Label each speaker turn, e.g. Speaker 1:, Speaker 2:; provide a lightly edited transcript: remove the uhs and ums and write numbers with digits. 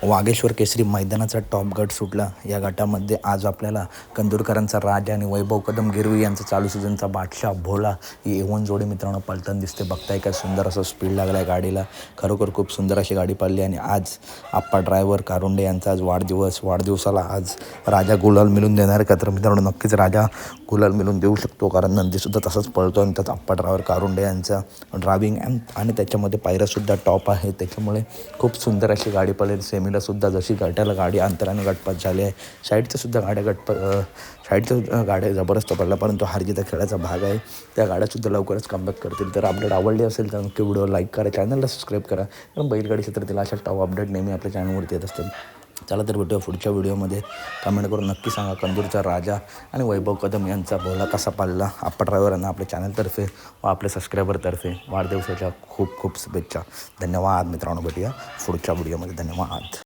Speaker 1: वागेश्वर केसरी मैदानाचा top गट सुटला। या गटामध्ये आज आपल्याला कंदुरकरांचा राजा आणि वैभव कदम गिरवी यांचा चालू सीझनचा बादशाह भोला ही A1 जोडी मित्रांनो पलताना दिसते। बघताय काय सुंदर असं स्पीड लागला आहे गाडीला, खरोखर खूप सुंदर अशी गाडी पडली। आणि आज आप्पा ड्रायव्हर कारुंडे यांचा आज वाढदिवसाला आज राजा गुलाल मिळून देणार का? तर मित्रांनो नक्कीच राजा गुलाल मिळून देऊ शकतो, कारण नंदीसुद्धा तसंच पळतो आणि त्यात आप्पा ड्रायव्हर कारुंडे यांचा ड्रायव्हिंग आणि त्याच्यामध्ये पायऱ्यासुद्धा टॉप आहे, त्याच्यामुळे खूप सुंदर अशी गाडी पळेल। सेमीलासुद्धा जशी गटाला गाडी अंतराने गटपात झाली आहे, साईडच्यासुद्धा साईडच्या गाड्या जबरदस्त पडल्या, परंतु हारजीत खेळाचा भाग आहे। त्या गाड्यासुद्धा लवकरच कमबॅक करतील। तर अपडेट आवडली असेल तर नक्की व्हिडिओ लाईक करा, चॅनलला सबस्क्राईब करा, कारण बैलगाडी क्षेत्रातील अशा टॉप अपडेट नेहमी आपल्या चॅनलवरती येत असतात। चला तर भेटूया पुढच्या व्हिडिओमध्ये। कमेंट करून नक्की सांगा कंदूरचा राजा आणि वैभव कदम यांचा भोला कसा पाळला। आप्पा ड्रायव्हरांना आपल्या चॅनलतर्फे व आपल्या सबस्क्रायबरतर्फे वाढदिवसाच्या खूप खूप शुभेच्छा। धन्यवाद मित्रांनो, भेटूया पुढच्या व्हिडिओमध्ये। धन्यवाद।